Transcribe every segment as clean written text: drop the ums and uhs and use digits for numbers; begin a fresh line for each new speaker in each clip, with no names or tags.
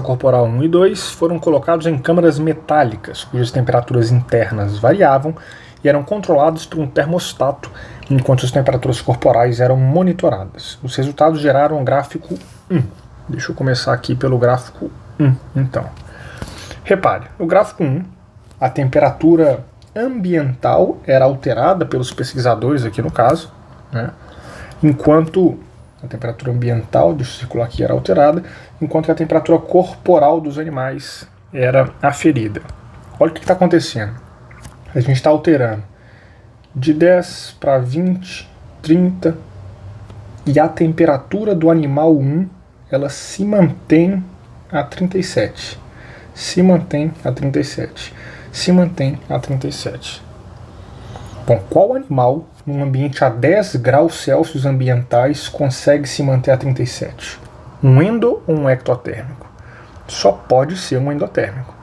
corporal 1 e 2 foram colocados em câmaras metálicas, cujas temperaturas internas variavam e eram controladas por um termostato, enquanto as temperaturas corporais eram monitoradas. Os resultados geraram o gráfico 1. Deixa eu começar aqui pelo gráfico 1, então. Repare, no gráfico 1, a temperatura ambiental era alterada pelos pesquisadores aqui no caso, né? Enquanto a temperatura ambiental, deixa eu circular aqui, era alterada, enquanto que a temperatura corporal dos animais era aferida. Olha o que está acontecendo. A gente está alterando de 10 para 20, 30, e a temperatura do animal 1, ela se mantém a 37. Se mantém a 37. Se mantém a 37. Bom, qual animal num ambiente a 10 graus Celsius ambientais consegue se manter a 37? Um endo ou um ectotérmico? Só pode ser um endotérmico.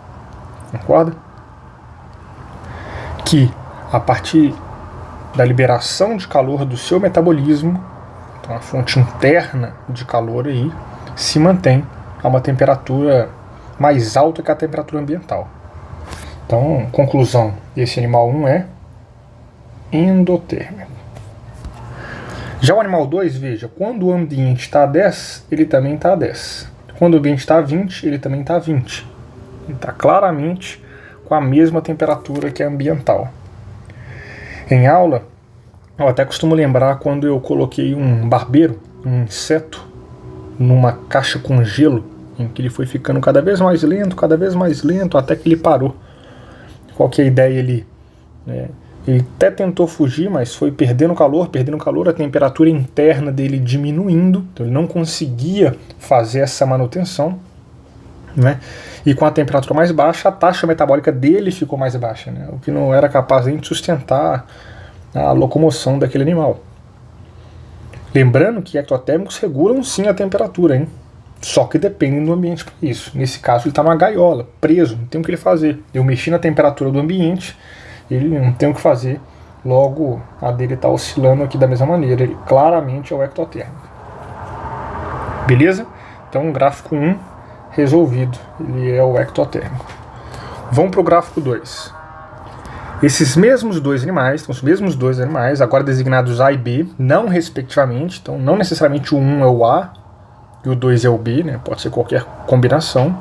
Concorda? Que a partir da liberação de calor do seu metabolismo, então a fonte interna de calor aí, se mantém a uma temperatura mais alta que a temperatura ambiental. Então, conclusão, esse animal 1 é endotérmico. Já o animal 2, veja, quando o ambiente está a 10, ele também está a 10. Quando o ambiente está a 20, ele também está a 20. Ele está claramente com a mesma temperatura que a ambiental. Em aula, eu até costumo lembrar quando eu coloquei um barbeiro, um inseto, numa caixa com gelo, em que ele foi ficando cada vez mais lento, até que ele parou. Qual que é a ideia ali? Ele até tentou fugir, mas foi perdendo calor, a temperatura interna dele diminuindo, então ele não conseguia fazer essa manutenção, né? E com a temperatura mais baixa, a taxa metabólica dele ficou mais baixa, né? O que não era capaz nem de sustentar a locomoção daquele animal. Lembrando que ectotérmicos regulam sim a temperatura, hein? Só que dependem do ambiente para isso. Nesse caso ele está numa gaiola, preso, não tem o que ele fazer. Eu mexi na temperatura do ambiente, ele não tem o que fazer, logo a dele está oscilando aqui da mesma maneira. Ele claramente é o ectotérmico. Beleza? Então gráfico 1 resolvido, ele é o ectotérmico. Vamos para o gráfico 2. Esses mesmos dois animais, então os mesmos dois animais, agora designados A e B, não respectivamente, então não necessariamente o 1 é o A e o 2 é o B, né? Pode ser qualquer combinação,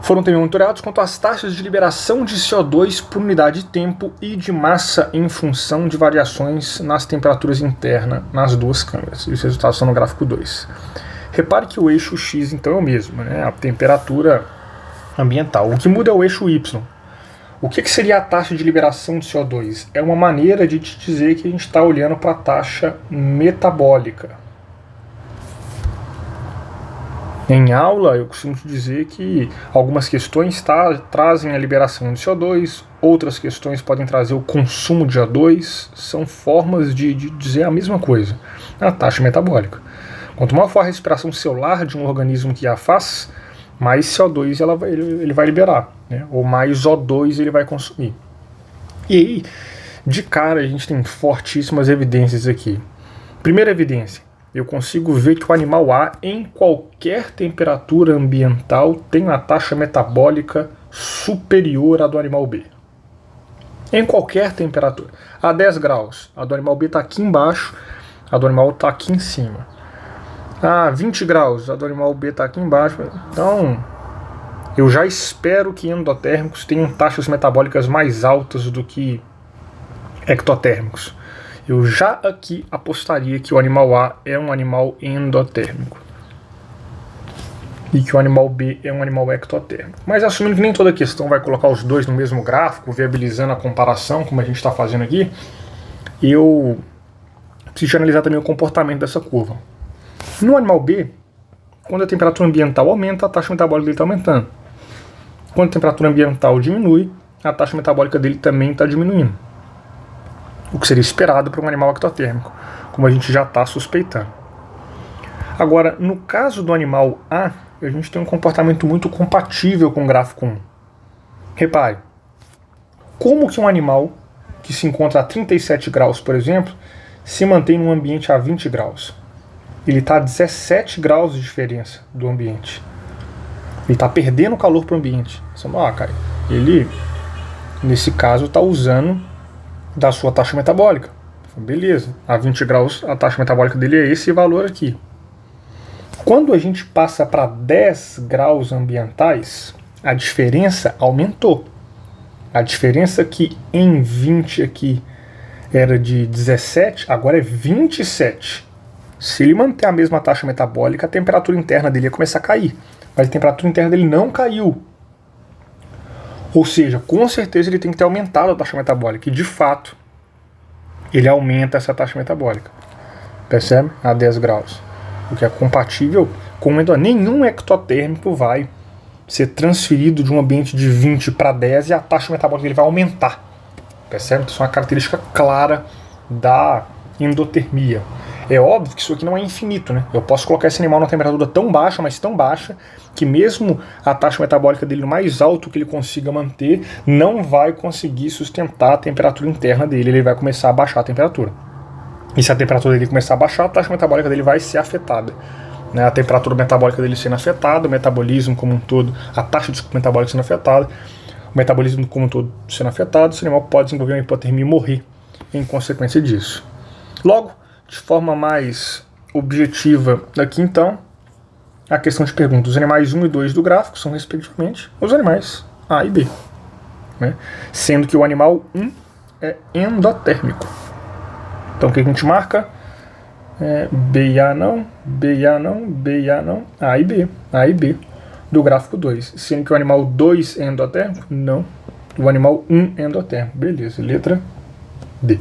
foram também monitorados quanto às taxas de liberação de CO2 por unidade de tempo e de massa em função de variações nas temperaturas internas nas duas câmeras. E os resultados estão no gráfico 2. Repare que o eixo X então é o mesmo, né? A temperatura ambiental. O que muda é o eixo Y. O que seria a taxa de liberação de CO2? É uma maneira de te dizer que a gente está olhando para a taxa metabólica. Em aula, eu costumo te dizer que algumas questões trazem a liberação de CO2, outras questões podem trazer o consumo de CO2, são formas de dizer a mesma coisa, a taxa metabólica. Quanto maior for a respiração celular de um organismo que a faz, mais CO2 ele vai liberar, né? Ou mais O2 ele vai consumir. E aí, de cara, a gente tem fortíssimas evidências aqui. Primeira evidência, eu consigo ver que o animal A, em qualquer temperatura ambiental, tem uma taxa metabólica superior à do animal B. Em qualquer temperatura. A 10 graus, a do animal B está aqui embaixo, a do animal está aqui em cima. A 20 graus, a do animal B está aqui embaixo. Então, eu já espero que endotérmicos tenham taxas metabólicas mais altas do que ectotérmicos. Eu já aqui apostaria que o animal A é um animal endotérmico e que o animal B é um animal ectotérmico. Mas assumindo que nem toda questão vai colocar os dois no mesmo gráfico, viabilizando a comparação, como a gente está fazendo aqui, eu preciso analisar também o comportamento dessa curva. No animal B, quando a temperatura ambiental aumenta, a taxa metabólica dele está aumentando. Quando a temperatura ambiental diminui, a taxa metabólica dele também está diminuindo. O que seria esperado para um animal ectotérmico, como a gente já está suspeitando. Agora, no caso do animal A, a gente tem um comportamento muito compatível com o gráfico 1. Repare, como que um animal que se encontra a 37 graus, por exemplo, se mantém num ambiente a 20 graus? Ele está a 17 graus de diferença do ambiente. Ele está perdendo calor para o ambiente. Você fala, cara, ele, nesse caso, está usando da sua taxa metabólica. Beleza, a 20 graus a taxa metabólica dele é esse valor aqui. Quando a gente passa para 10 graus ambientais, a diferença aumentou. A diferença que em 20 aqui era de 17, agora é 27. Se ele manter a mesma taxa metabólica, a temperatura interna dele ia começar a cair. Mas a temperatura interna dele não caiu. Ou seja, com certeza ele tem que ter aumentado a taxa metabólica. E de fato, ele aumenta essa taxa metabólica. Percebe? A 10 graus. O que é compatível com o ectotérmico. Nenhum ectotérmico vai ser transferido de um ambiente de 20 para 10 e a taxa metabólica dele vai aumentar. Percebe? Isso é uma característica clara da endotermia. É óbvio que isso aqui não é infinito, né? Eu posso colocar esse animal numa temperatura tão baixa, mas tão baixa, que mesmo a taxa metabólica dele no mais alto que ele consiga manter, não vai conseguir sustentar a temperatura interna dele. Ele vai começar a baixar a temperatura. E se a temperatura dele começar a baixar, a taxa metabólica dele vai ser afetada. A temperatura metabólica dele sendo afetada, o metabolismo como um todo, a taxa de metabólica sendo afetada, o metabolismo como um todo sendo afetado, esse animal pode desenvolver uma hipotermia e morrer em consequência disso. Logo, de forma mais objetiva aqui então, a questão de pergunta. Os animais 1 e 2 do gráfico são respectivamente os animais A e B, né? Sendo que o animal 1 é endotérmico. Então o que a gente marca? B e A não, B e A não, B e A não, A e B do gráfico 2. Sendo que o animal 2 é endotérmico? Não. O animal 1 é endotérmico. Beleza, letra D.